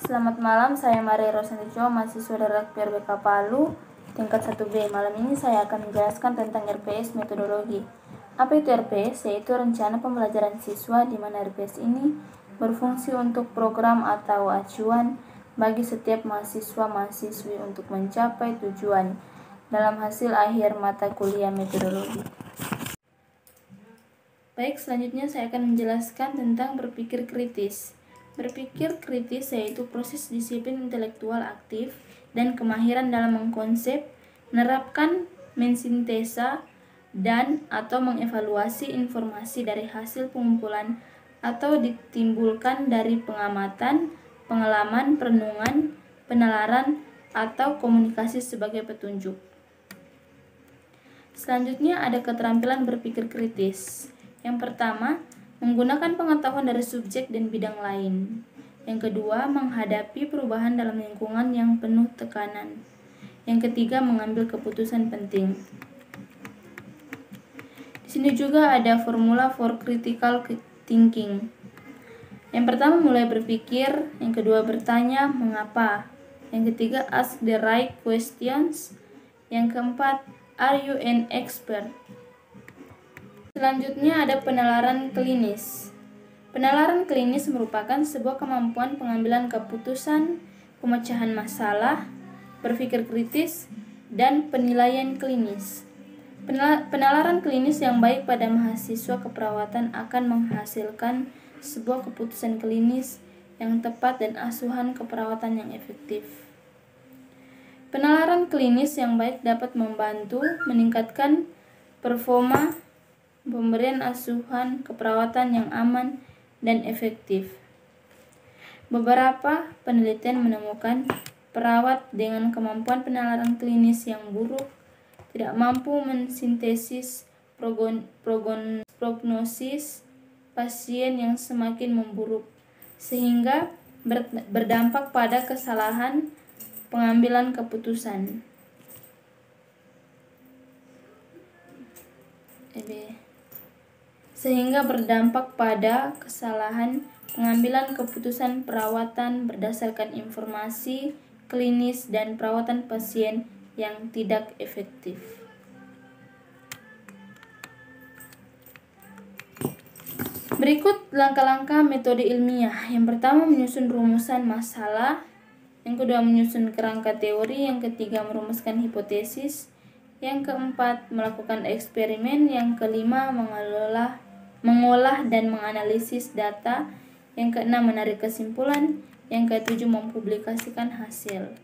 Selamat malam, saya Maria Rosantijo, mahasiswa dari PRBK Palu, tingkat 1B. Malam ini saya akan menjelaskan tentang RPS metodologi. Apa itu RPS? Yaitu rencana pembelajaran siswa, di mana RPS ini berfungsi untuk program atau acuan bagi setiap mahasiswa-mahasiswi untuk mencapai tujuan dalam hasil akhir mata kuliah metodologi. Baik, selanjutnya saya akan menjelaskan tentang berpikir kritis. Berpikir kritis yaitu proses disiplin intelektual aktif dan kemahiran dalam mengkonsep, menerapkan, mensintesa, dan atau mengevaluasi informasi dari hasil pengumpulan atau ditimbulkan dari pengamatan, pengalaman, perenungan, penalaran, atau komunikasi sebagai petunjuk. Selanjutnya ada keterampilan berpikir kritis. Yang pertama, menggunakan pengetahuan dari subjek dan bidang lain. Yang kedua, menghadapi perubahan dalam lingkungan yang penuh tekanan. Yang ketiga, mengambil keputusan penting. Di sini juga ada formula for critical thinking. Yang pertama, mulai berpikir. Yang kedua, bertanya mengapa. Yang ketiga, ask the right questions. Yang keempat, are you an expert? Selanjutnya ada penalaran klinis. Penalaran klinis merupakan sebuah kemampuan pengambilan keputusan, pemecahan masalah, berpikir kritis, dan penilaian klinis. Penalaran klinis yang baik pada mahasiswa keperawatan akan menghasilkan sebuah keputusan klinis yang tepat dan asuhan keperawatan yang efektif. Penalaran klinis yang baik dapat membantu meningkatkan performa pemberian asuhan keperawatan yang aman dan efektif. Beberapa penelitian menemukan perawat dengan kemampuan penalaran klinis yang buruk tidak mampu mensintesis prognosis pasien yang semakin memburuk, sehingga berdampak pada kesalahan pengambilan keputusan. Pengambilan keputusan perawatan berdasarkan informasi klinis dan perawatan pasien yang tidak efektif. Berikut langkah-langkah metode ilmiah. Yang pertama, menyusun rumusan masalah. Yang kedua, menyusun kerangka teori. Yang ketiga, merumuskan hipotesis. Yang keempat, melakukan eksperimen. Yang kelima, mengolah dan menganalisis data. Yang keenam, menarik kesimpulan. Yang ketujuh, mempublikasikan hasil.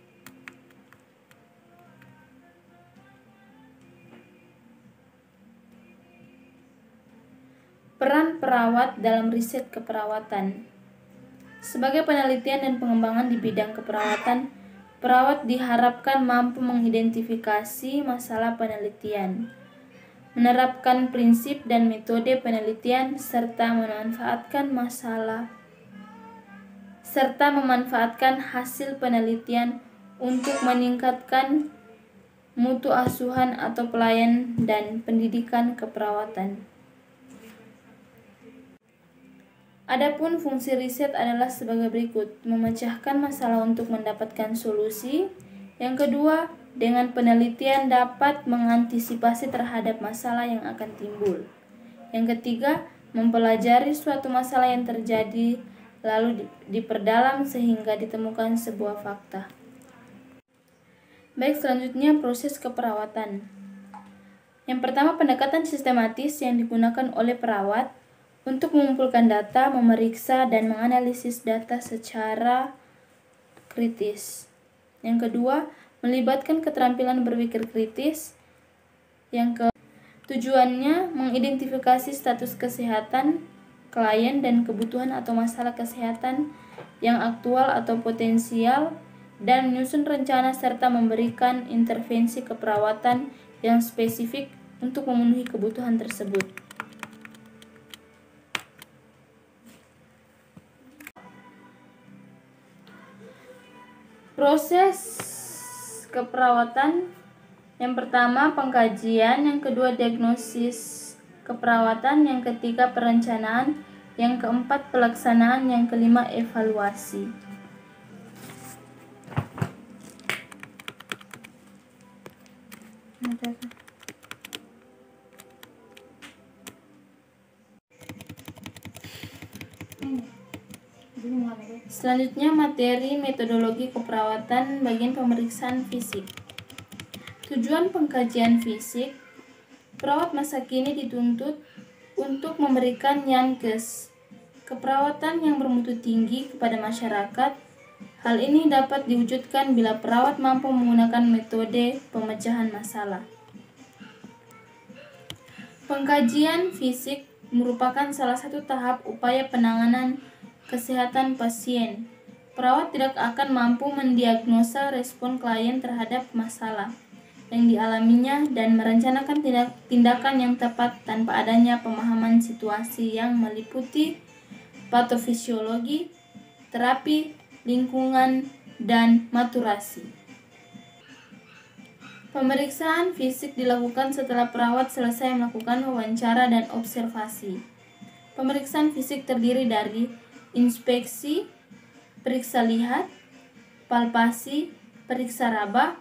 Peran perawat dalam riset keperawatan. Sebagai penelitian dan pengembangan di bidang keperawatan, perawat diharapkan mampu mengidentifikasi masalah penelitian, menerapkan prinsip dan metode penelitian, serta memanfaatkan hasil penelitian untuk meningkatkan mutu asuhan atau pelayanan dan pendidikan keperawatan. Adapun fungsi riset adalah sebagai berikut: memecahkan masalah untuk mendapatkan solusi. Yang kedua, dengan penelitian dapat mengantisipasi terhadap masalah yang akan timbul. Yang ketiga, mempelajari suatu masalah yang terjadi lalu diperdalam sehingga ditemukan sebuah fakta. Baik, selanjutnya proses keperawatan. Yang pertama, pendekatan sistematis yang digunakan oleh perawat untuk mengumpulkan data, memeriksa, dan menganalisis data secara kritis. Yang kedua, melibatkan keterampilan berpikir kritis. Tujuannya mengidentifikasi status kesehatan klien dan kebutuhan atau masalah kesehatan yang aktual atau potensial, dan menyusun rencana serta memberikan intervensi keperawatan yang spesifik untuk memenuhi kebutuhan tersebut. Proses keperawatan. Yang pertama, pengkajian. Yang kedua, diagnosis keperawatan. Yang ketiga, perencanaan. Yang keempat, pelaksanaan. Yang kelima, evaluasi. Selanjutnya materi metodologi keperawatan bagian pemeriksaan fisik. Tujuan pengkajian fisik, perawat masa kini dituntut untuk memberikan yankes, keperawatan yang bermutu tinggi kepada masyarakat. Hal ini dapat diwujudkan bila perawat mampu menggunakan metode pemecahan masalah. Pengkajian fisik merupakan salah satu tahap upaya penanganan kesehatan pasien. Perawat tidak akan mampu mendiagnosa respon klien terhadap masalah yang dialaminya dan merencanakan tindakan yang tepat tanpa adanya pemahaman situasi yang meliputi patofisiologi, terapi, lingkungan, dan maturasi. Pemeriksaan fisik dilakukan setelah perawat selesai melakukan wawancara dan observasi. Pemeriksaan fisik terdiri dari inspeksi, periksa lihat, palpasi, periksa raba,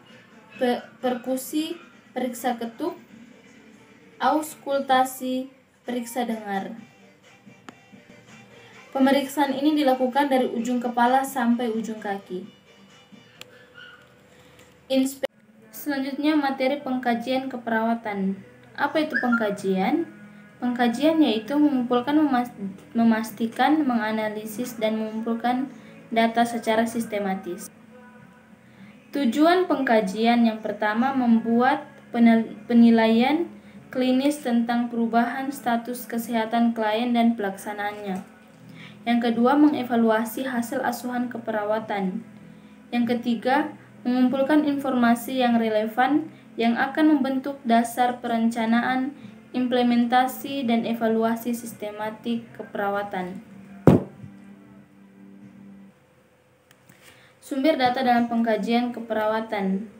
perkusi, periksa ketuk, auskultasi, periksa dengar. Pemeriksaan ini dilakukan dari ujung kepala sampai ujung kaki. Selanjutnya materi pengkajian keperawatan. Apa itu pengkajian? Pengkajian yaitu mengumpulkan, memastikan, menganalisis, dan mengumpulkan data secara sistematis. Tujuan pengkajian yang pertama membuat penilaian klinis tentang perubahan status kesehatan klien dan pelaksanaannya. Yang kedua, mengevaluasi hasil asuhan keperawatan. Yang ketiga, mengumpulkan informasi yang relevan yang akan membentuk dasar perencanaan, implementasi, dan evaluasi sistematik keperawatan. Sumber data dalam pengkajian keperawatan.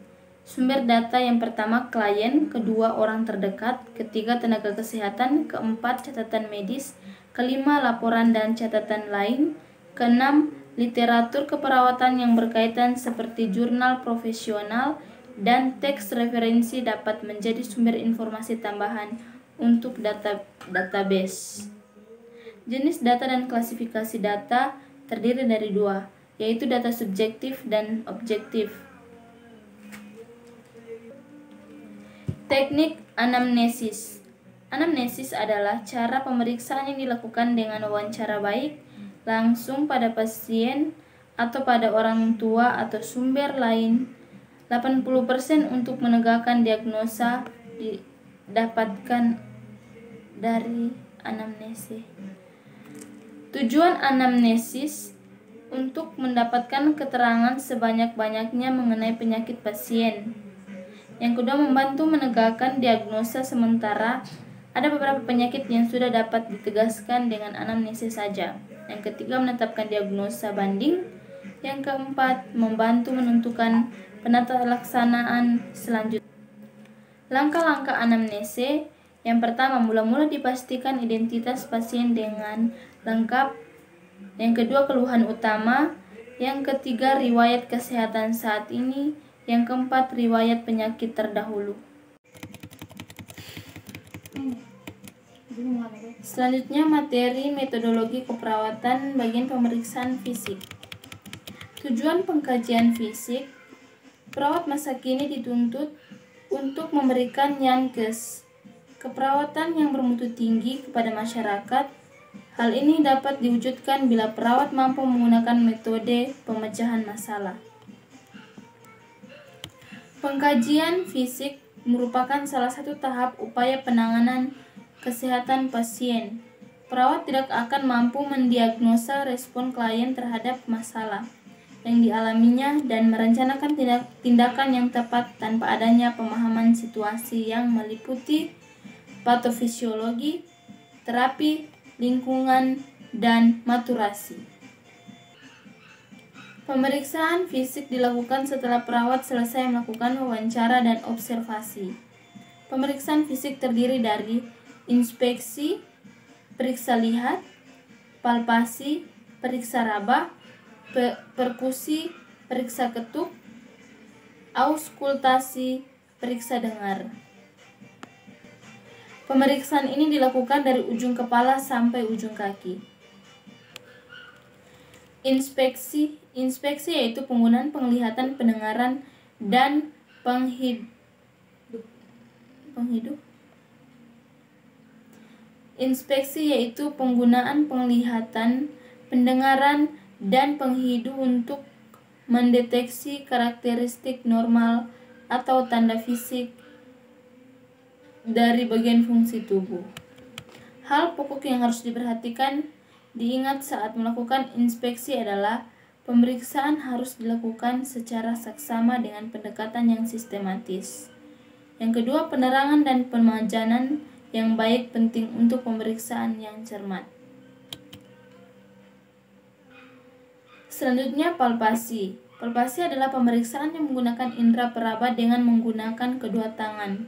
Sumber data yang pertama klien, kedua orang terdekat, ketiga tenaga kesehatan, keempat catatan medis, kelima laporan dan catatan lain, keenam literatur keperawatan yang berkaitan seperti jurnal profesional dan teks referensi dapat menjadi sumber informasi tambahan untuk database. Jenis data dan klasifikasi data terdiri dari dua, yaitu data subjektif dan objektif. Teknik anamnesis. Anamnesis adalah cara pemeriksaan yang dilakukan dengan wawancara baik, langsung pada pasien atau pada orang tua atau sumber lain. 80% untuk menegakkan diagnosa didapatkan dari anamnesis. Tujuan anamnesis untuk mendapatkan keterangan sebanyak-banyaknya mengenai penyakit pasien. Yang kedua, membantu menegakkan diagnosa sementara. Ada beberapa penyakit yang sudah dapat ditegaskan dengan anamnesis saja. Yang ketiga, menetapkan diagnosa banding. Yang keempat, membantu menentukan penata laksanaan selanjutnya. Langkah-langkah anamnese. Yang pertama, mula-mula dipastikan identitas pasien dengan lengkap. Yang kedua, keluhan utama. Yang ketiga, riwayat kesehatan saat ini. Yang keempat, riwayat penyakit terdahulu. Selanjutnya materi metodologi keperawatan bagian pemeriksaan fisik. Tujuan pengkajian fisik, perawat masa kini dituntut untuk memberikan yankes, keperawatan yang bermutu tinggi kepada masyarakat. Hal ini dapat diwujudkan bila perawat mampu menggunakan metode pemecahan masalah. Pengkajian fisik merupakan salah satu tahap upaya penanganan kesehatan pasien. Perawat tidak akan mampu mendiagnosa respon klien terhadap masalah yang dialaminya dan merencanakan tindakan yang tepat tanpa adanya pemahaman situasi yang meliputi patofisiologi, terapi, lingkungan, dan maturasi. Pemeriksaan fisik dilakukan setelah perawat selesai melakukan wawancara dan observasi. Pemeriksaan fisik terdiri dari inspeksi, periksa lihat, palpasi, periksa raba, perkusi, periksa ketuk, auskultasi, periksa dengar. Pemeriksaan ini dilakukan dari ujung kepala sampai ujung kaki. Inspeksi yaitu penggunaan penglihatan, pendengaran, dan Inspeksi yaitu penggunaan penglihatan, pendengaran, dan penghidu untuk mendeteksi karakteristik normal atau tanda fisik dari bagian fungsi tubuh. Hal pokok yang harus diingat saat melakukan inspeksi adalah pemeriksaan harus dilakukan secara saksama dengan pendekatan yang sistematis. Yang kedua, penerangan dan pemajanan yang baik penting untuk pemeriksaan yang cermat. Selanjutnya, palpasi. Palpasi adalah pemeriksaan yang menggunakan indera peraba dengan menggunakan kedua tangan.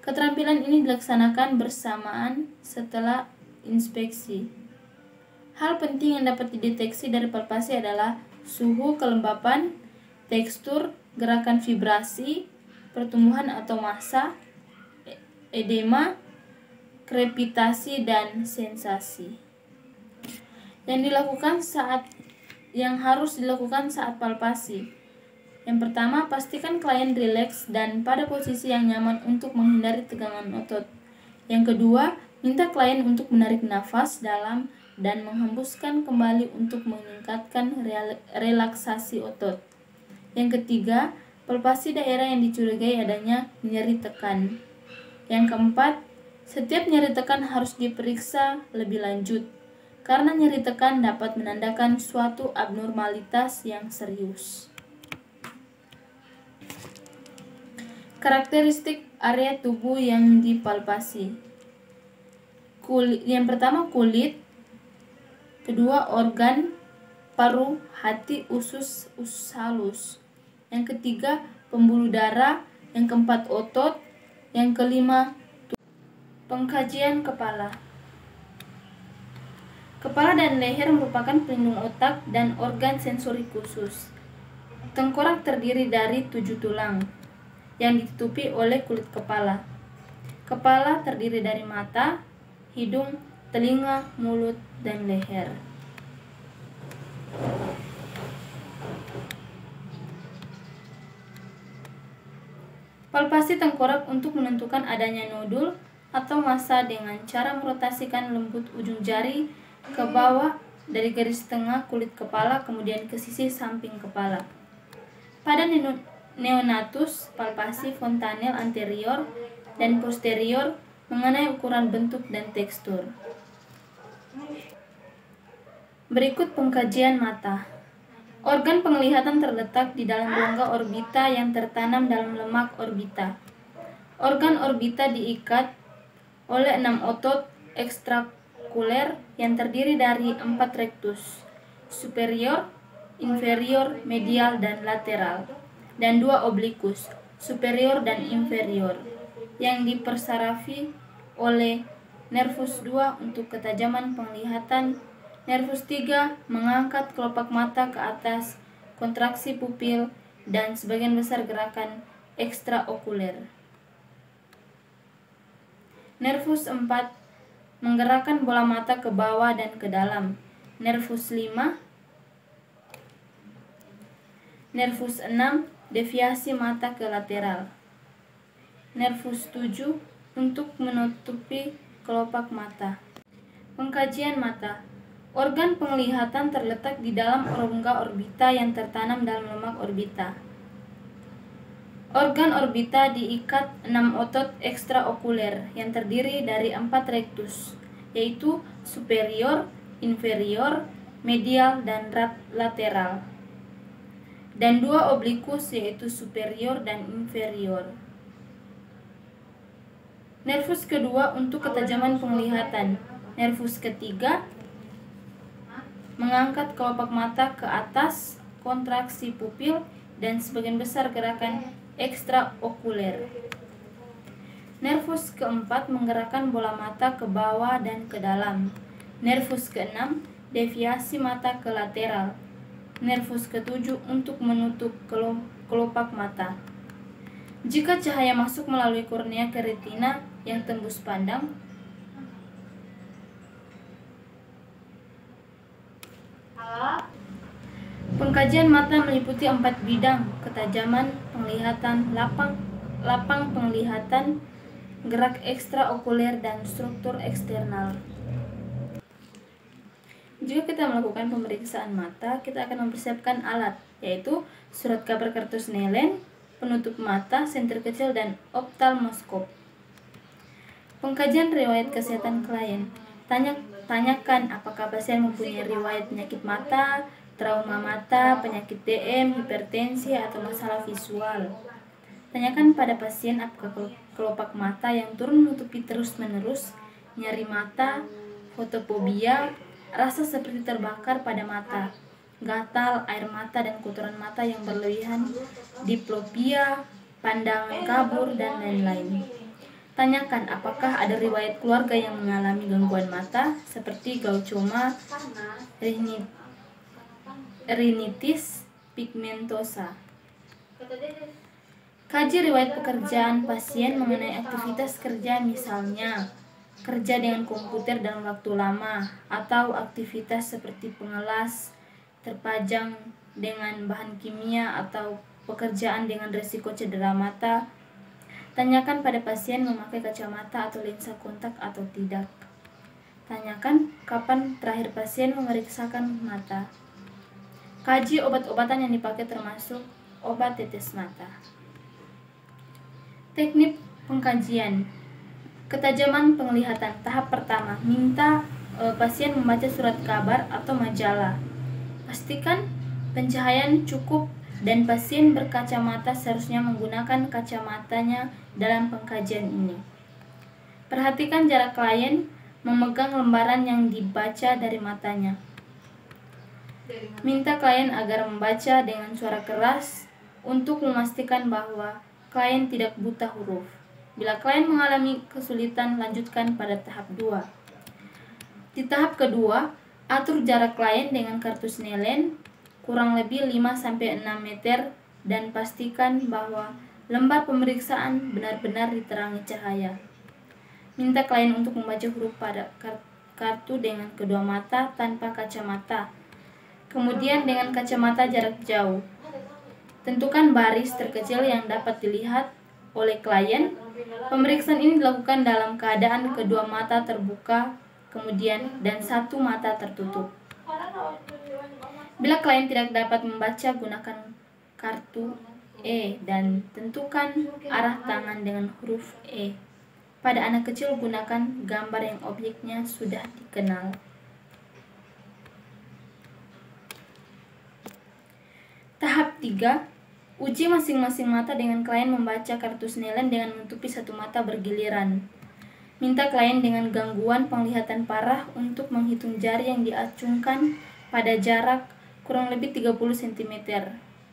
Keterampilan ini dilaksanakan bersamaan setelah inspeksi. Hal penting yang dapat dideteksi dari palpasi adalah suhu, kelembapan, tekstur, gerakan vibrasi, pertumbuhan atau massa, edema, krepitasi, dan sensasi. Yang harus dilakukan saat palpasi. Yang pertama, pastikan klien rileks dan pada posisi yang nyaman untuk menghindari tegangan otot. Yang kedua, minta klien untuk menarik nafas dalam dan menghembuskan kembali untuk meningkatkan relaksasi otot. Yang ketiga, palpasi daerah yang dicurigai adanya nyeri tekan. Yang keempat, setiap nyeri tekan harus diperiksa lebih lanjut, karena nyeri tekan dapat menandakan suatu abnormalitas yang serius. Karakteristik area tubuh yang dipalpasi. Yang pertama, kulit. Kedua, organ, paru, hati, usus halus. Yang ketiga, pembuluh darah. Yang keempat, otot. Yang kelima, pengkajian kepala. Kepala dan leher merupakan pelindung otak dan organ sensori khusus. Tengkorak terdiri dari 7 tulang yang ditutupi oleh kulit kepala. Kepala terdiri dari mata, hidung, telinga, mulut, dan leher. Palpasi tengkorak untuk menentukan adanya nodul atau massa dengan cara merotasikan lembut ujung jari ke bawah dari garis tengah kulit kepala kemudian ke sisi samping kepala. Pada neonatus, palpasi fontanel anterior dan posterior mengenai ukuran bentuk dan tekstur. Berikut pengkajian mata. Organ penglihatan terletak di dalam rongga orbita yang tertanam dalam lemak orbita. Organ orbita diikat oleh 6 otot ekstrakuler yang terdiri dari 4 rectus, superior, inferior, medial, dan lateral, dan 2 oblikus, superior dan inferior, yang dipersarafi oleh nervus 2 untuk ketajaman penglihatan, nervus 3 mengangkat kelopak mata ke atas, kontraksi pupil, dan sebagian besar gerakan ekstraokuler. Nervus 4 menggerakkan bola mata ke bawah dan ke dalam. Nervus 5, nervus 6 deviasi mata ke lateral. Nervus 7 untuk menutupi kelopak mata. Pengkajian mata. Organ penglihatan terletak di dalam rongga orbita yang tertanam dalam lemak orbita. Organ orbita diikat 6 otot ekstraokuler yang terdiri dari 4 rectus, yaitu superior, inferior, medial, dan lateral, dan 2 oblikus yaitu superior dan inferior. Nervus kedua untuk ketajaman penglihatan. Nervus ketiga mengangkat kelopak mata ke atas, kontraksi pupil, dan sebagian besar gerakan ekstraokuler. Nervus keempat menggerakkan bola mata ke bawah dan ke dalam. Nervus keenam deviasi mata ke lateral. Nervus ketujuh untuk menutup kelopak mata. Jika cahaya masuk melalui kornea ke retina yang tembus pandang, pengkajian mata meliputi 4 bidang: ketajaman penglihatan, lapang penglihatan, gerak ekstraokuler, dan struktur eksternal. Jika kita melakukan pemeriksaan mata, kita akan mempersiapkan alat, yaitu surat kabar kartu Snellen, penutup mata, senter kecil, dan oftalmoskop. Pengkajian riwayat kesehatan klien. Tanyakan apakah pasien mempunyai riwayat penyakit mata, trauma mata, penyakit DM, hipertensi, atau masalah visual. Tanyakan pada pasien apakah kelopak mata yang turun menutupi terus-menerus, nyeri mata, fotofobia, rasa seperti terbakar pada mata, gatal, air mata dan kotoran mata yang berlebihan, diplopia, pandangan kabur, dan lain-lain. Tanyakan apakah ada riwayat keluarga yang mengalami gangguan mata seperti glaucoma, rinitis pigmentosa. Kaji riwayat pekerjaan pasien mengenai aktivitas kerja, misalnya kerja dengan komputer dalam waktu lama, atau aktivitas seperti pengelas, terpajang dengan bahan kimia, atau pekerjaan dengan risiko cedera mata. Tanyakan pada pasien memakai kacamata atau lensa kontak atau tidak. Tanyakan kapan terakhir pasien memeriksakan mata. Kaji obat-obatan yang dipakai termasuk obat tetes mata. Teknik pengkajian. Ketajaman penglihatan. Tahap pertama, minta pasien membaca surat kabar atau majalah. Pastikan pencahayaan cukup dan pasien berkacamata seharusnya menggunakan kacamatanya dalam pengkajian ini. Perhatikan jarak klien memegang lembaran yang dibaca dari matanya. Minta klien agar membaca dengan suara keras untuk memastikan bahwa klien tidak buta huruf. Bila klien mengalami kesulitan, lanjutkan pada tahap 2. Di tahap kedua, atur jarak klien dengan kartu Snellen kurang lebih 5-6 meter dan pastikan bahwa lembar pemeriksaan benar-benar diterangi cahaya. Minta klien untuk membaca huruf pada kartu dengan kedua mata tanpa kacamata, kemudian dengan kacamata jarak jauh. Tentukan baris terkecil yang dapat dilihat oleh klien. Pemeriksaan ini dilakukan dalam keadaan kedua mata terbuka, kemudian dan satu mata tertutup. Bila klien tidak dapat membaca, gunakan kartu E dan tentukan arah tangan dengan huruf E. Pada anak kecil, gunakan gambar yang objeknya sudah dikenal. Tahap 3. Uji masing-masing mata dengan klien membaca kartu Snellen dengan menutupi satu mata bergiliran. Minta klien dengan gangguan penglihatan parah untuk menghitung jari yang diacungkan pada jarak kurang lebih 30 cm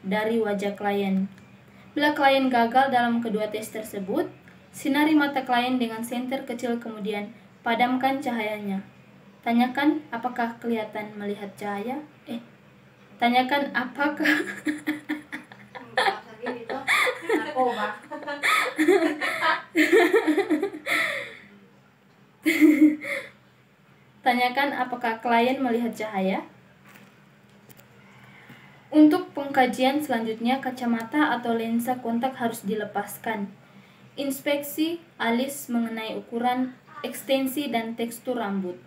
dari wajah klien. Bila klien gagal dalam kedua tes tersebut, sinari mata klien dengan senter kecil kemudian padamkan cahayanya. Tanyakan apakah kelihatan melihat cahaya? Tanyakan apakah Tanyakan apakah klien melihat cahaya. Untuk pengkajian selanjutnya, kacamata atau lensa kontak harus dilepaskan. Inspeksi alis mengenai ukuran, ekstensi, dan tekstur rambut.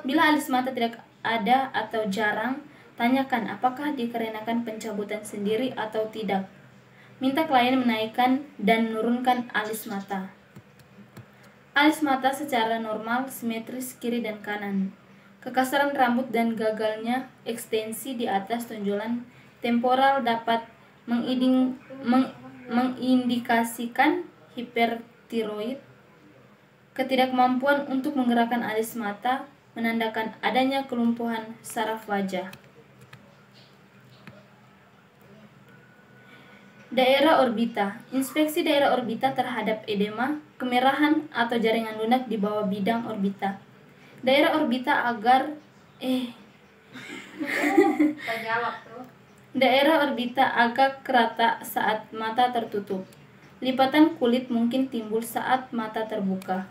Bila alis mata tidak ada atau jarang, tanyakan apakah dikarenakan pencabutan sendiri atau tidak. Minta klien menaikkan dan menurunkan alis mata. Alis mata secara normal simetris kiri dan kanan. Kekasaran rambut dan gagalnya ekstensi di atas tonjolan temporal dapat mengindikasikan hipertiroid. Ketidakmampuan untuk menggerakkan alis mata menandakan adanya kelumpuhan saraf wajah. Daerah orbita. Inspeksi daerah orbita terhadap edema, kemerahan, atau jaringan lunak di bawah bidang orbita. Daerah orbita Daerah orbita agak rata saat mata tertutup. Lipatan kulit mungkin timbul saat mata terbuka.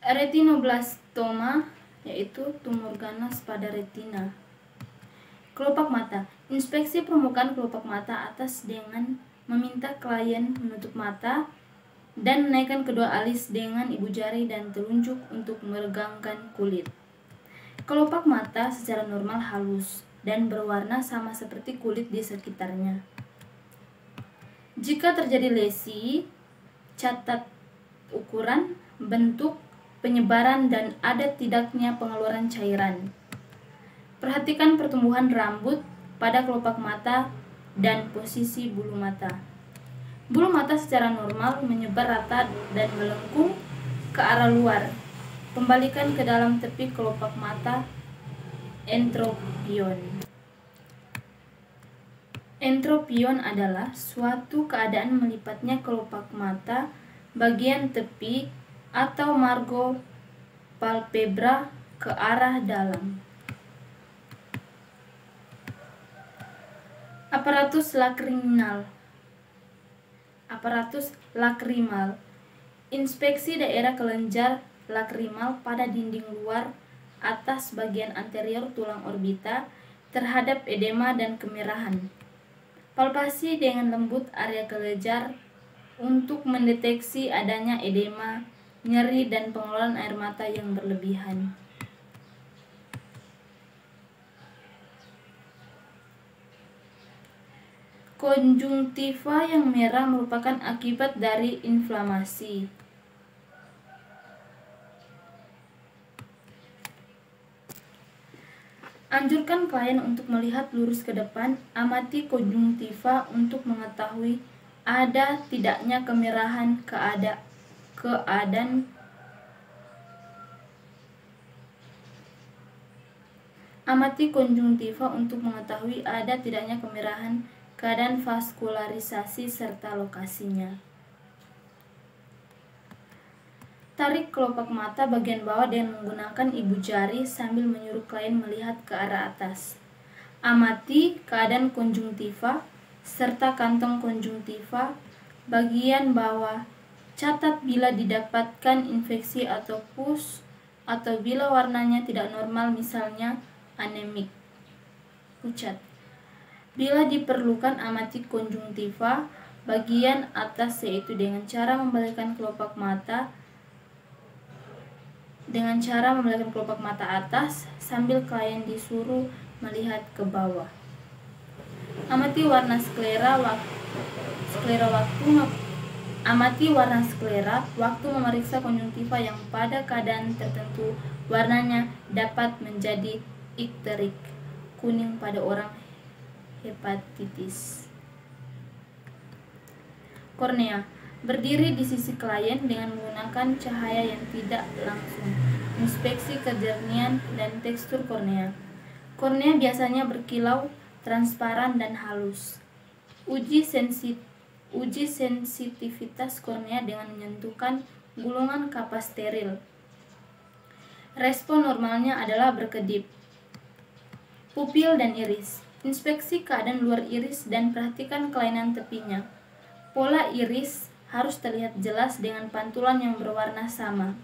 Retinoblastoma yaitu tumor ganas pada retina. Kelopak mata. Inspeksi permukaan kelopak mata atas dengan meminta klien menutup mata dan menaikkan kedua alis dengan ibu jari dan telunjuk untuk meregangkan kulit. Kelopak mata secara normal halus dan berwarna sama seperti kulit di sekitarnya. Jika terjadi lesi, catat ukuran, bentuk, penyebaran, dan ada tidaknya pengeluaran cairan. Perhatikan pertumbuhan rambut pada kelopak mata dan posisi bulu mata. Bulu mata secara normal menyebar rata dan melengkung ke arah luar. Pembalikan ke dalam tepi kelopak mata, entropion. Entropion adalah suatu keadaan melipatnya kelopak mata bagian tepi atau margo palpebra ke arah dalam. Aparatus lakrimal. Inspeksi daerah kelenjar lakrimal pada dinding luar atas bagian anterior tulang orbita terhadap edema dan kemerahan. Palpasi dengan lembut area kelenjar untuk mendeteksi adanya edema, nyeri, dan pengeluaran air mata yang berlebihan. Konjungtiva yang merah merupakan akibat dari inflamasi. Anjurkan klien untuk melihat lurus ke depan, amati konjungtiva untuk mengetahui ada tidaknya kemerahan Amati konjungtiva untuk mengetahui ada tidaknya kemerahan, keadaan vaskularisasi, serta lokasinya. Tarik kelopak mata bagian bawah dengan menggunakan ibu jari sambil menyuruh klien melihat ke arah atas. Amati keadaan konjungtiva serta kantong konjungtiva bagian bawah. Catat bila didapatkan infeksi atau pus atau bila warnanya tidak normal, misalnya anemik, pucat. Bila diperlukan, amati konjungtiva bagian atas, yaitu dengan cara membalikkan kelopak mata atas sambil klien disuruh melihat ke bawah. Amati warna sklera waktu memeriksa konjungtiva yang pada keadaan tertentu warnanya dapat menjadi ikterik, kuning pada orang hepatitis. Kornea. Berdiri di sisi klien dengan menggunakan cahaya yang tidak langsung. Inspeksi kejernihan dan tekstur kornea. Kornea biasanya berkilau, transparan, dan halus. Uji sensitivitas kornea dengan menyentuhkan gulungan kapas steril. Respon normalnya adalah berkedip. Pupil dan iris. Inspeksi keadaan luar iris dan perhatikan kelainan tepinya. Pola iris harus terlihat jelas dengan pantulan yang berwarna sama.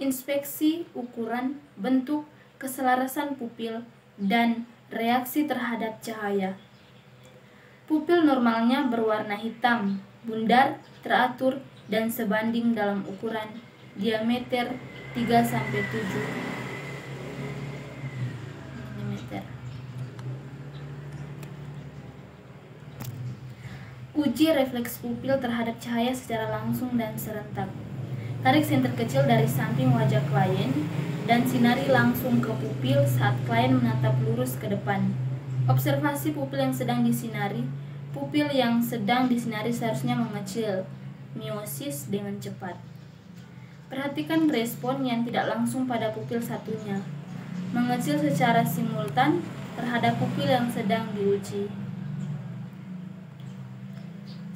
Inspeksi ukuran, bentuk, keselarasan pupil, dan reaksi terhadap cahaya. Pupil normalnya berwarna hitam, bundar, teratur, dan sebanding dalam ukuran diameter 3-7 mm. Uji refleks pupil terhadap cahaya secara langsung dan serentak. Tarik senter kecil dari samping wajah klien dan sinari langsung ke pupil saat klien menatap lurus ke depan. Observasi pupil yang sedang disinari. Pupil yang sedang disinari seharusnya mengecil, miosis dengan cepat. Perhatikan respon yang tidak langsung pada pupil satunya. Mengecil secara simultan terhadap pupil yang sedang diuji.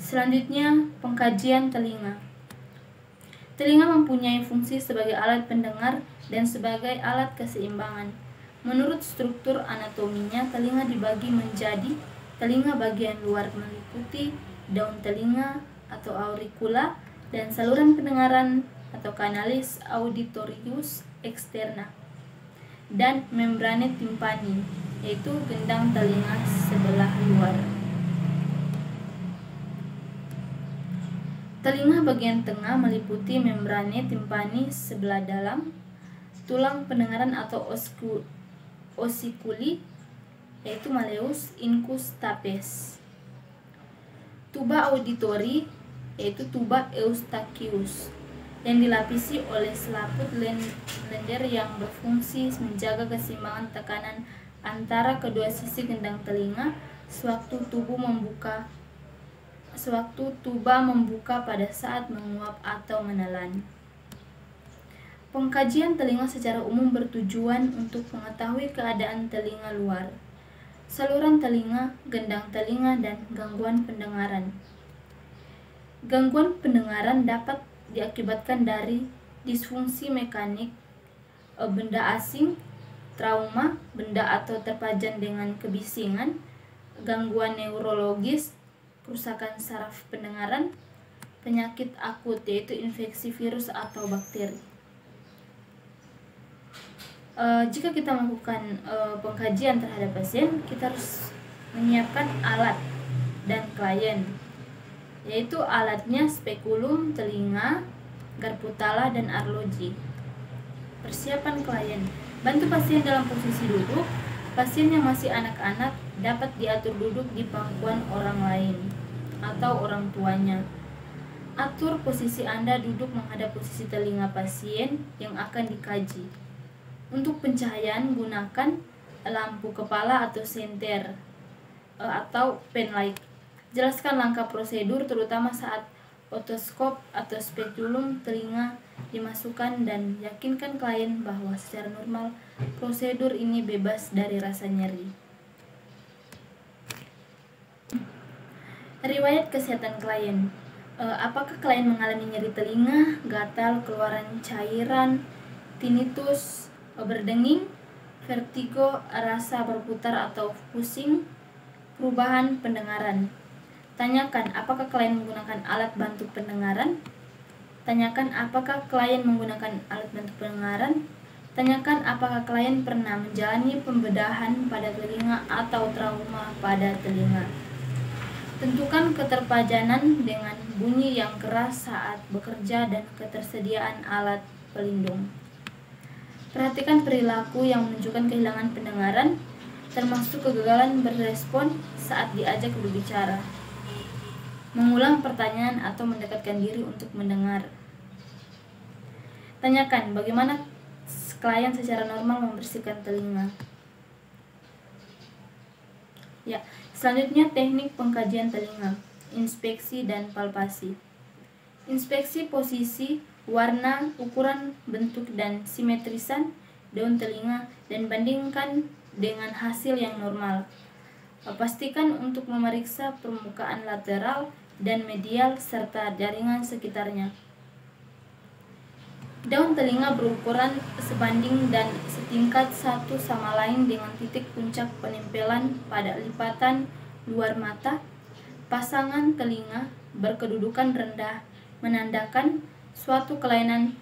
Selanjutnya, pengkajian telinga. Telinga mempunyai fungsi sebagai alat pendengar dan sebagai alat keseimbangan. Menurut struktur anatominya, telinga dibagi menjadi telinga bagian luar meliputi daun telinga atau auricula, dan saluran pendengaran atau kanalis auditorius externa, dan membrane timpani, yaitu gendang telinga sebelah luar. Telinga bagian tengah meliputi membrane timpani sebelah dalam, tulang pendengaran atau osikuli, yaitu malleus incus-stapes. Tuba auditori, yaitu tuba eustachius, yang dilapisi oleh selaput lender yang berfungsi menjaga keseimbangan tekanan antara kedua sisi gendang telinga sewaktu tuba membuka pada saat menguap atau menelan. Pengkajian telinga secara umum bertujuan untuk mengetahui keadaan telinga luar, saluran telinga, gendang telinga, dan gangguan pendengaran. Gangguan pendengaran dapat diakibatkan dari disfungsi mekanik, benda asing, trauma, benda atau terpajan dengan kebisingan, gangguan neurologis, kerusakan saraf pendengaran, penyakit akut yaitu infeksi virus atau bakteri. Jika kita melakukan pengkajian terhadap pasien, kita harus menyiapkan alat dan klien, yaitu alatnya spekulum telinga, garputala, dan arloji. Persiapan klien: bantu pasien dalam posisi duduk. Pasien yang masih anak-anak dapat diatur duduk di pangkuan orang lain atau orang tuanya. Atur posisi Anda duduk menghadap posisi telinga pasien yang akan dikaji. Untuk pencahayaan, gunakan lampu kepala atau senter atau pen light. Jelaskan langkah prosedur terutama saat otoskop atau spekulum telinga dimasukkan, dan yakinkan klien bahwa secara normal prosedur ini bebas dari rasa nyeri. Riwayat kesehatan klien. Apakah klien mengalami nyeri telinga, gatal, keluaran cairan, tinnitus, berdenging, vertigo, rasa berputar atau pusing, perubahan pendengaran? Tanyakan apakah klien menggunakan alat bantu pendengaran. Tanyakan apakah klien menggunakan alat bantu pendengaran. Tanyakan apakah klien pernah menjalani pembedahan pada telinga atau trauma pada telinga. Tentukan keterpajanan dengan bunyi yang keras saat bekerja dan ketersediaan alat pelindung. Perhatikan perilaku yang menunjukkan kehilangan pendengaran, termasuk kegagalan berrespon saat diajak berbicara, mengulang pertanyaan, atau mendekatkan diri untuk mendengar. Tanyakan bagaimana klien secara normal membersihkan telinga. Selanjutnya teknik pengkajian telinga, inspeksi dan palpasi. Inspeksi posisi, warna, ukuran, bentuk, dan simetrisan daun telinga dan bandingkan dengan hasil yang normal. Pastikan untuk memeriksa permukaan lateral dan medial serta jaringan sekitarnya. Daun telinga berukuran sebanding dan setingkat satu sama lain dengan titik puncak penempelan pada lipatan luar mata. Pasangan telinga berkedudukan rendah menandakan suatu kelainan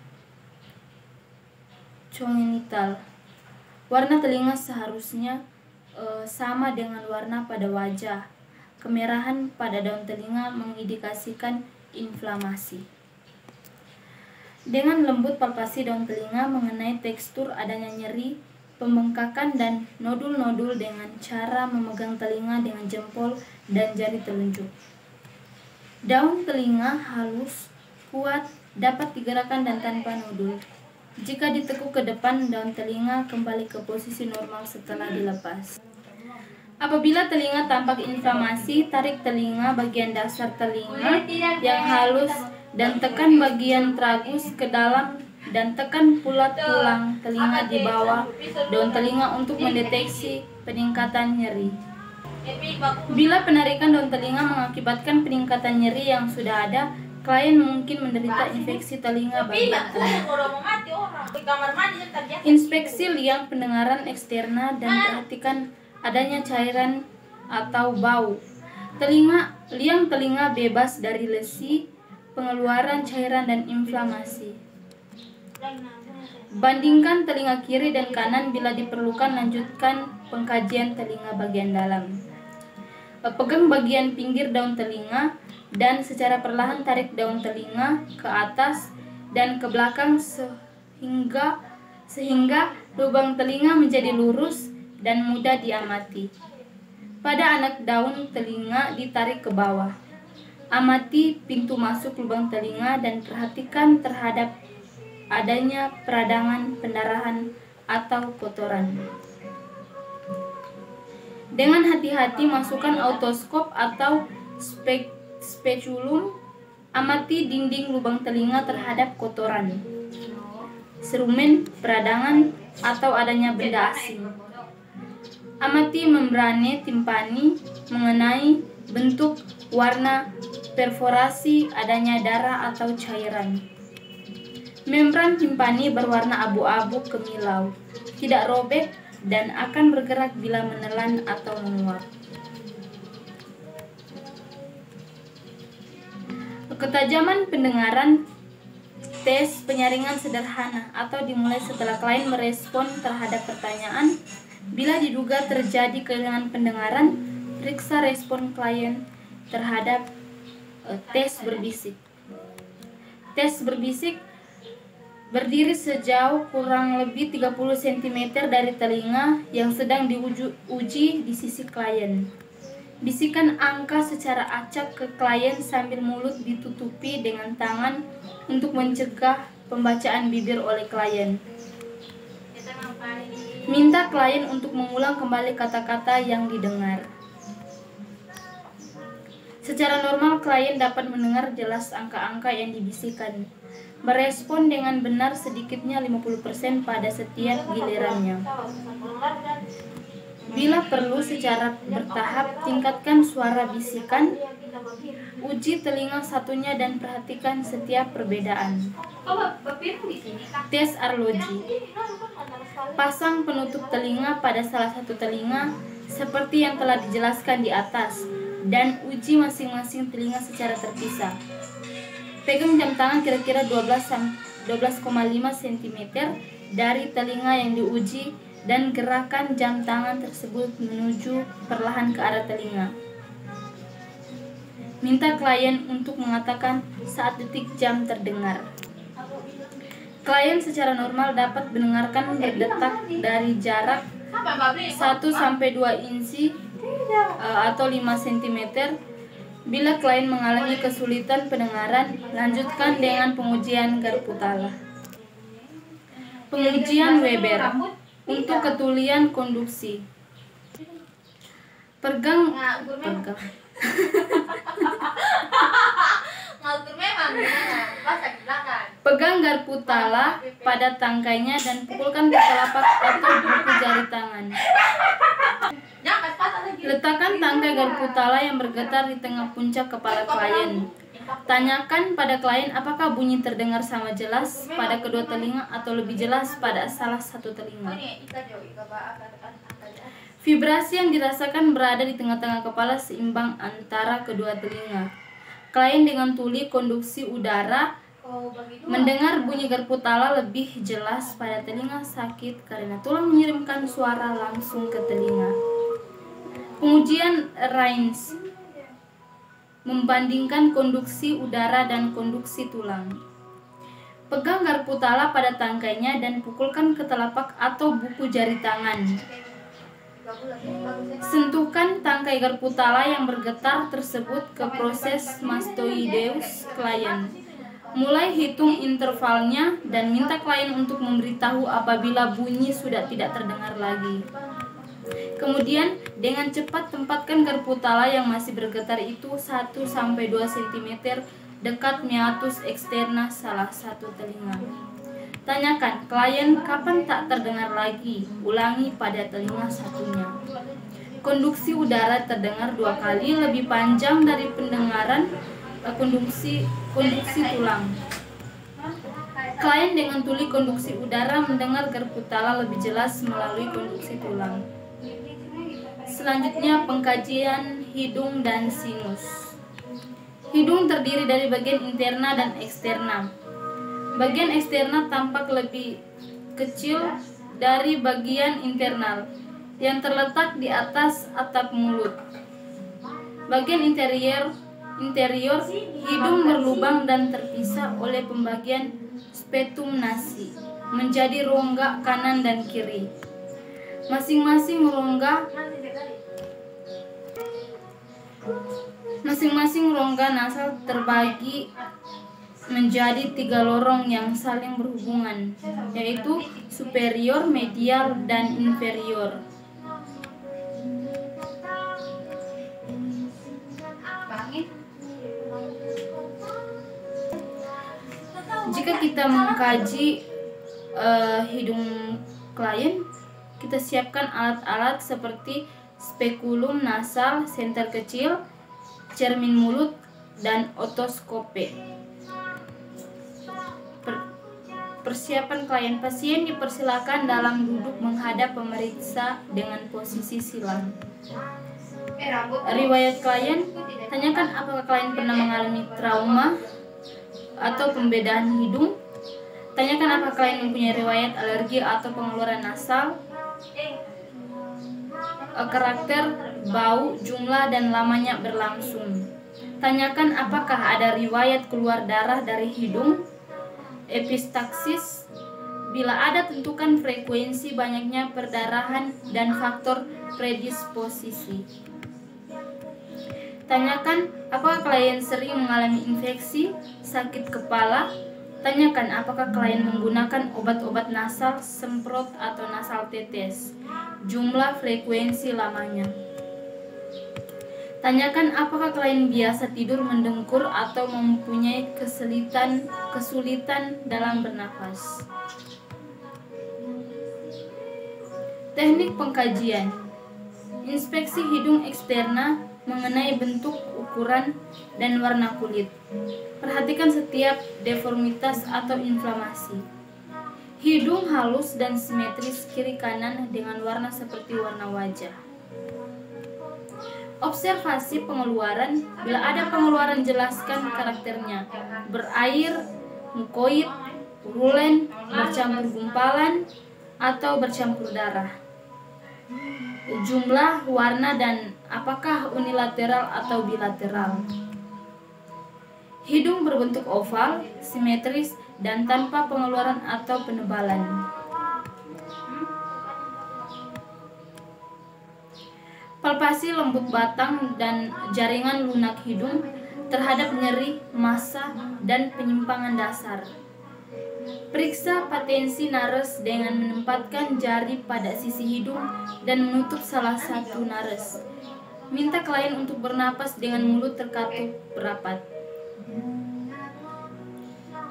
congenital. Warna telinga seharusnya sama dengan warna pada wajah. Kemerahan pada daun telinga mengindikasikan inflamasi. Dengan lembut palpasi daun telinga mengenai tekstur adanya nyeri, pembengkakan, dan nodul-nodul dengan cara memegang telinga dengan jempol dan jari telunjuk. Daun telinga halus, kuat, dapat digerakkan dan tanpa nodul. Jika ditekuk ke depan, daun telinga kembali ke posisi normal setelah dilepas. Apabila telinga tampak inflamasi, tarik telinga bagian dasar telinga yang halus dan tekan bagian tragus ke dalam, dan tekan pula tulang telinga di bawah daun telinga untuk mendeteksi peningkatan nyeri. Bila penarikan daun telinga mengakibatkan peningkatan nyeri yang sudah ada, klien mungkin menderita infeksi telinga bagian tengah. Inspeksi liang pendengaran eksterna dan perhatikan adanya cairan atau bau. Telinga Liang telinga bebas dari lesi, pengeluaran cairan dan inflamasi. Bandingkan telinga kiri dan kanan bila diperlukan, lanjutkan pengkajian telinga bagian dalam. Pegang bagian pinggir daun telinga dan secara perlahan tarik daun telinga ke atas dan ke belakang sehingga lubang telinga menjadi lurus dan mudah diamati. Pada anak daun telinga ditarik ke bawah. Amati pintu masuk lubang telinga dan perhatikan terhadap adanya peradangan, pendarahan, atau kotoran. Dengan hati-hati masukkan otoskop atau speculum. Amati dinding lubang telinga terhadap kotoran, serumen, peradangan, atau adanya benda asing. Amati membrane timpani mengenai bentuk, warna, perforasi, adanya darah atau cairan. Membran timpani berwarna abu-abu kemilau, tidak robek dan akan bergerak bila menelan atau menguap. Ketajaman pendengaran. Tes penyaringan sederhana atau dimulai setelah klien merespon terhadap pertanyaan. Bila diduga terjadi kehilangan pendengaran, periksa respon klien terhadap tes berbisik. Tes berbisik berdiri sejauh kurang lebih 30 cm dari telinga yang sedang diuji di sisi klien. Bisikan angka secara acak ke klien sambil mulut ditutupi dengan tangan untuk mencegah pembacaan bibir oleh klien. Minta klien untuk mengulang kembali kata-kata yang didengar. Secara normal klien dapat mendengar jelas angka-angka yang dibisikkan. Merespon dengan benar sedikitnya 50% pada setiap gilirannya. Bila perlu secara bertahap tingkatkan suara bisikan. Uji telinga satunya dan perhatikan setiap perbedaan. Tes arloji. Pasang penutup telinga pada salah satu telinga seperti yang telah dijelaskan di atas dan uji masing-masing telinga secara terpisah. Pegang jam tangan kira-kira 12,5 cm dari telinga yang diuji dan gerakan jam tangan tersebut menuju perlahan ke arah telinga. Minta klien untuk mengatakan saat detik jam terdengar. Klien secara normal dapat mendengarkan berdetak dari jarak 1-2 inci atau 5 cm. Bila klien mengalami kesulitan pendengaran, lanjutkan dengan pengujian Garputala. Pengujian Weber untuk ketulian konduksi. Pegang Garputala pada tangkainya dan pukulkan ke telapak atau buku jari tangan. Letakkan tangkai Garputala yang bergetar di tengah puncak kepala klien. Tanyakan pada klien apakah bunyi terdengar sama jelas pada kedua telinga atau lebih jelas pada salah satu telinga. Vibrasi yang dirasakan berada di tengah-tengah kepala seimbang antara kedua telinga. Klien dengan tuli konduksi udara mendengar bunyi Garputala lebih jelas pada telinga sakit karena tulang mengirimkan suara langsung ke telinga. Pengujian Raines membandingkan konduksi udara dan konduksi tulang. Pegang Garputala pada tangkainya dan pukulkan ke telapak atau buku jari tangan. Sentuhkan tangkai Garputala yang bergetar tersebut ke proses mastoideus klien. Mulai hitung intervalnya dan minta klien untuk memberitahu apabila bunyi sudah tidak terdengar lagi. Kemudian dengan cepat tempatkan Garputala yang masih bergetar itu 1-2 cm dekat meatus eksterna salah satu telinga. Tanyakan klien kapan tak terdengar lagi, ulangi pada telinga satunya. Konduksi udara terdengar 2 kali lebih panjang dari pendengaran konduksi tulang. Klien dengan tuli konduksi udara mendengar Garputala lebih jelas melalui konduksi tulang. Selanjutnya pengkajian hidung dan sinus. Hidung terdiri dari bagian interna dan eksterna. Bagian eksterna tampak lebih kecil dari bagian internal yang terletak di atas atap mulut. Bagian interior hidung berlubang dan terpisah oleh pembagian spetum nasi menjadi rongga kanan dan kiri. Masing-masing rongga nasal terbagi menjadi 3 lorong yang saling berhubungan, yaitu superior, medial, dan inferior. Jika kita mengkaji hidung klien, kita siapkan alat-alat seperti spekulum nasal, senter kecil, cermin mulut, dan otoskope. Persiapan klien. Pasien dipersilakan dalam duduk menghadap pemeriksa dengan posisi silang. Riwayat klien, tanyakan apakah klien pernah mengalami trauma atau pembedaan hidung. Tanyakan apakah klien mempunyai riwayat alergi atau pengeluaran nasal. Karakter, bau, jumlah, dan lamanya berlangsung. Tanyakan apakah ada riwayat keluar darah dari hidung. Epistaksis, bila ada tentukan frekuensi banyaknya perdarahan dan faktor predisposisi. Tanyakan apakah klien sering mengalami infeksi, sakit kepala. Tanyakan apakah klien menggunakan obat-obat nasal, semprot atau nasal tetes. Jumlah, frekuensi, lamanya. Tanyakan apakah klien biasa tidur mendengkur atau mempunyai kesulitan dalam bernafas. Teknik pengkajian. Inspeksi hidung eksterna mengenai bentuk, ukuran, dan warna kulit. Perhatikan setiap deformitas atau inflamasi. Hidung halus dan simetris kiri kanan dengan warna seperti warna wajah. Observasi pengeluaran. Bila ada pengeluaran, jelaskan karakternya. Berair, mukoid, purulen, bercampur gumpalan, atau bercampur darah. Jumlah, warna, dan apakah unilateral atau bilateral. Hidung berbentuk oval, simetris, dan tanpa pengeluaran atau penebalan. Palpasi lembut batang dan jaringan lunak hidung terhadap nyeri, massa, dan penyimpangan dasar. Periksa patensi nares dengan menempatkan jari pada sisi hidung dan menutup salah satu nares. Minta klien untuk bernapas dengan mulut terkatup rapat.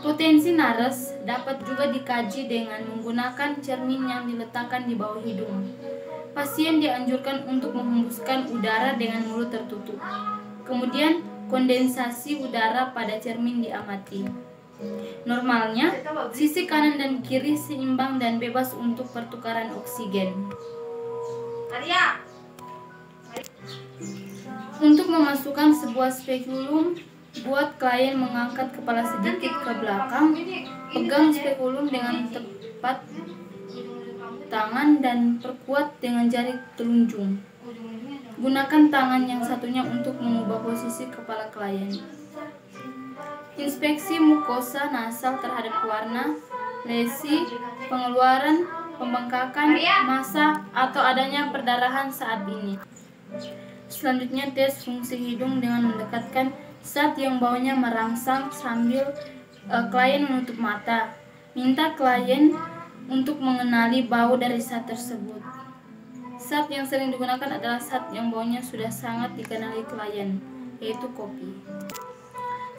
Potensi nares dapat juga dikaji dengan menggunakan cermin yang diletakkan di bawah hidung. Pasien dianjurkan untuk menghembuskan udara dengan mulut tertutup. Kemudian, kondensasi udara pada cermin diamati. Normalnya, sisi kanan dan kiri seimbang dan bebas untuk pertukaran oksigen. Untuk memasukkan sebuah spekulum, buat klien mengangkat kepala sedikit ke belakang, pegang spekulum dengan tepat tangan dan perkuat dengan jari telunjuk. Gunakan tangan yang satunya untuk mengubah posisi kepala klien. Inspeksi mukosa nasal terhadap warna, lesi, pengeluaran, pembengkakan, massa, atau adanya perdarahan saat ini. Selanjutnya, tes fungsi hidung dengan mendekatkan zat yang baunya merangsang sambil klien menutup mata. Minta klien untuk mengenali bau dari zat tersebut. Zat yang sering digunakan adalah zat yang baunya sudah sangat dikenali klien, yaitu kopi.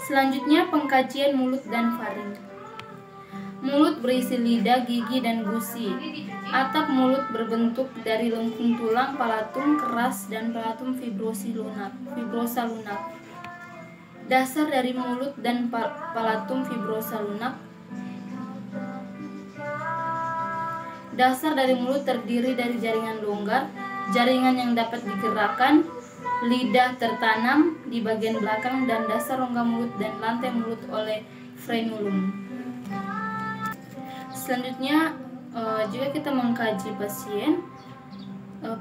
Selanjutnya, pengkajian mulut dan faring. Mulut berisi lidah, gigi, dan gusi. Atap mulut berbentuk dari lengkung tulang, palatum keras, dan palatum fibrosa lunak. Dasar dari mulut dan palatum fibrosa lunak. Dasar dari mulut terdiri dari jaringan longgar, jaringan yang dapat digerakkan, lidah tertanam di bagian belakang dan dasar rongga mulut dan lantai mulut oleh frenulum. Selanjutnya, jika kita mengkaji pasien,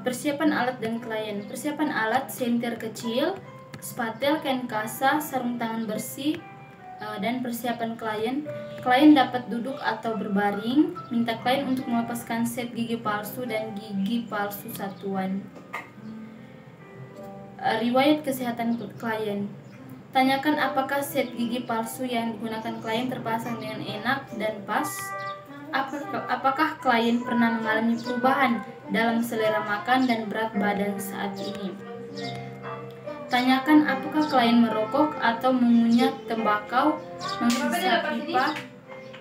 persiapan alat dan klien. Persiapan alat: senter kecil, spatel, kain kasa, sarung tangan bersih, dan persiapan klien. Klien dapat duduk atau berbaring. Minta klien untuk melepaskan set gigi palsu dan gigi palsu satuan. Riwayat kesehatan klien. Tanyakan apakah set gigi palsu yang digunakan klien terpasang dengan enak dan pas. Apakah klien pernah mengalami perubahan dalam selera makan dan berat badan saat ini. Tanyakan apakah klien merokok atau mengunyah tembakau, menghisap pipa.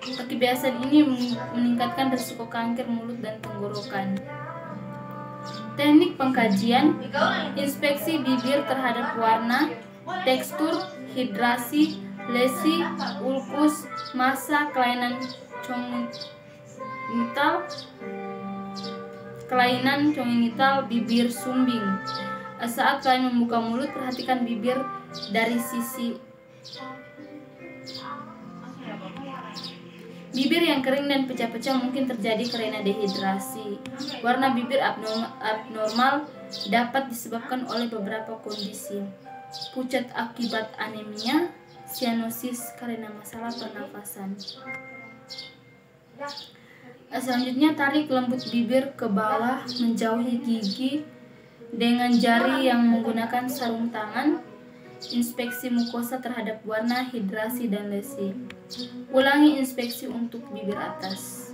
Kebiasaan ini meningkatkan risiko kanker mulut dan tenggorokan. Teknik pengkajian: inspeksi bibir terhadap warna, tekstur, hidrasi, lesi, ulkus, massa, kelainan congenital, bibir sumbing. Saat klien membuka mulut, perhatikan bibir dari sisi. Bibir yang kering dan pecah-pecah mungkin terjadi karena dehidrasi. Warna bibir abnormal dapat disebabkan oleh beberapa kondisi. Pucat akibat anemia, sianosis karena masalah pernafasan. Selanjutnya, tarik lembut bibir ke bawah menjauhi gigi dengan jari yang menggunakan sarung tangan. Inspeksi mukosa terhadap warna, hidrasi, dan lesi. Ulangi inspeksi untuk bibir atas.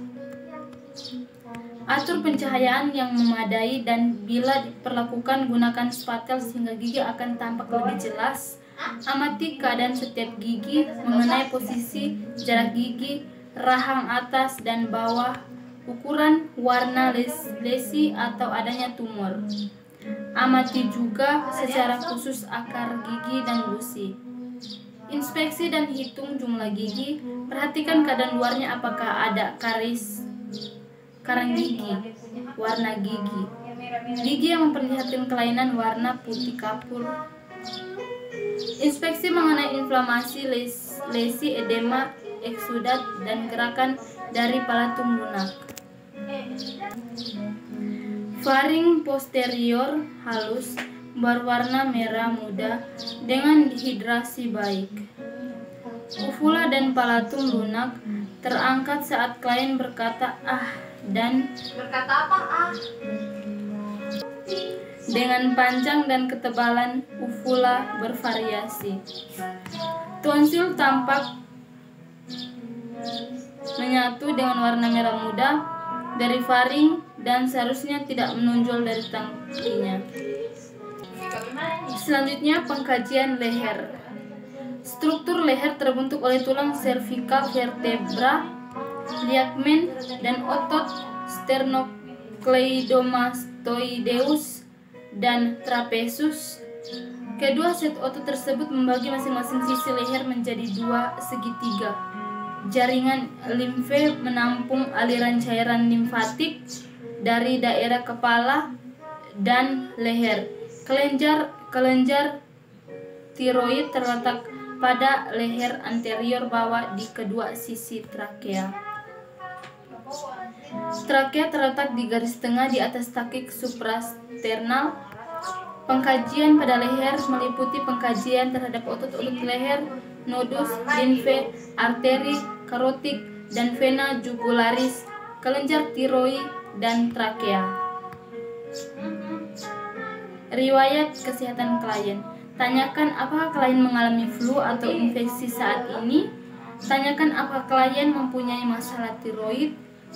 Atur pencahayaan yang memadai dan bila diperlakukan gunakan spatel sehingga gigi akan tampak lebih jelas. Amati keadaan setiap gigi mengenai posisi, jarak gigi, rahang atas dan bawah, ukuran, warna lesi atau adanya tumor. Amati juga secara khusus akar gigi dan gusi. Inspeksi dan hitung jumlah gigi. Perhatikan keadaan luarnya, apakah ada karang gigi, warna gigi. Gigi yang memperlihatkan kelainan warna putih kapur. Inspeksi mengenai inflamasi, lesi, edema, eksudat, dan gerakan dari palatum lunak. Faring posterior halus berwarna merah muda dengan hidrasi baik. Uvula dan palatum lunak terangkat saat klien berkata "ah" dan dengan panjang dan ketebalan uvula bervariasi. Tonsil tampak menyatu dengan warna merah muda dari faring dan seharusnya tidak menonjol dari tangkinya. Selanjutnya, pengkajian leher. Struktur leher terbentuk oleh tulang cervical, vertebra, ligamen, dan otot sternocleidomastoideus dan trapezus. Kedua set otot tersebut membagi masing-masing sisi leher menjadi dua segitiga. Jaringan limfe menampung aliran cairan limfatik dari daerah kepala dan leher. Kelenjar tiroid terletak pada leher anterior bawah di kedua sisi trakea. Trakea terletak di garis tengah di atas takik suprasternal. Pengkajian pada leher meliputi pengkajian terhadap otot-otot leher, nodus, limfe, arteri, karotik, dan vena jugularis, kelenjar tiroid, dan trakea. Riwayat kesehatan klien. Tanyakan apakah klien mengalami flu atau infeksi saat ini. Tanyakan apakah klien mempunyai masalah tiroid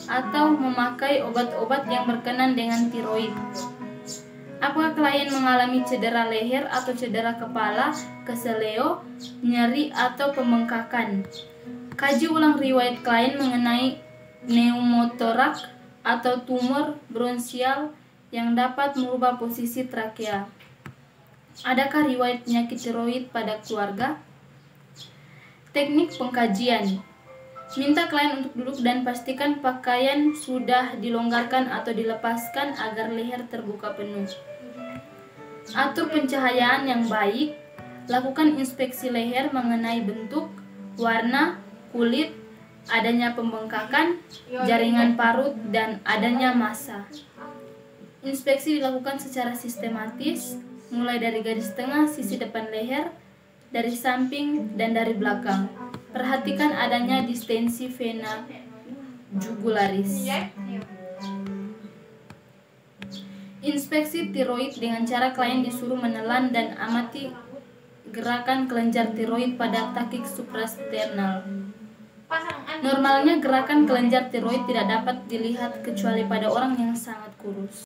atau memakai obat-obat yang berkenan dengan tiroid. Apakah klien mengalami cedera leher atau cedera kepala, keseleo, nyeri, atau pembengkakan. Kaji ulang riwayat klien mengenai pneumotorak atau tumor bronsial yang dapat merubah posisi trakea. Adakah riwayat penyakit tiroid pada keluarga? Teknik pengkajian. Minta klien untuk duduk dan pastikan pakaian sudah dilonggarkan atau dilepaskan agar leher terbuka penuh. Atur pencahayaan yang baik. Lakukan inspeksi leher mengenai bentuk, warna, kulit, adanya pembengkakan, jaringan parut, dan adanya massa. Inspeksi dilakukan secara sistematis, mulai dari garis tengah sisi depan leher, dari samping, dan dari belakang. Perhatikan adanya distensi vena jugularis. Inspeksi tiroid dengan cara klien disuruh menelan dan amati gerakan kelenjar tiroid pada takik suprasternal. Normalnya gerakan kelenjar tiroid tidak dapat dilihat kecuali pada orang yang sangat kurus.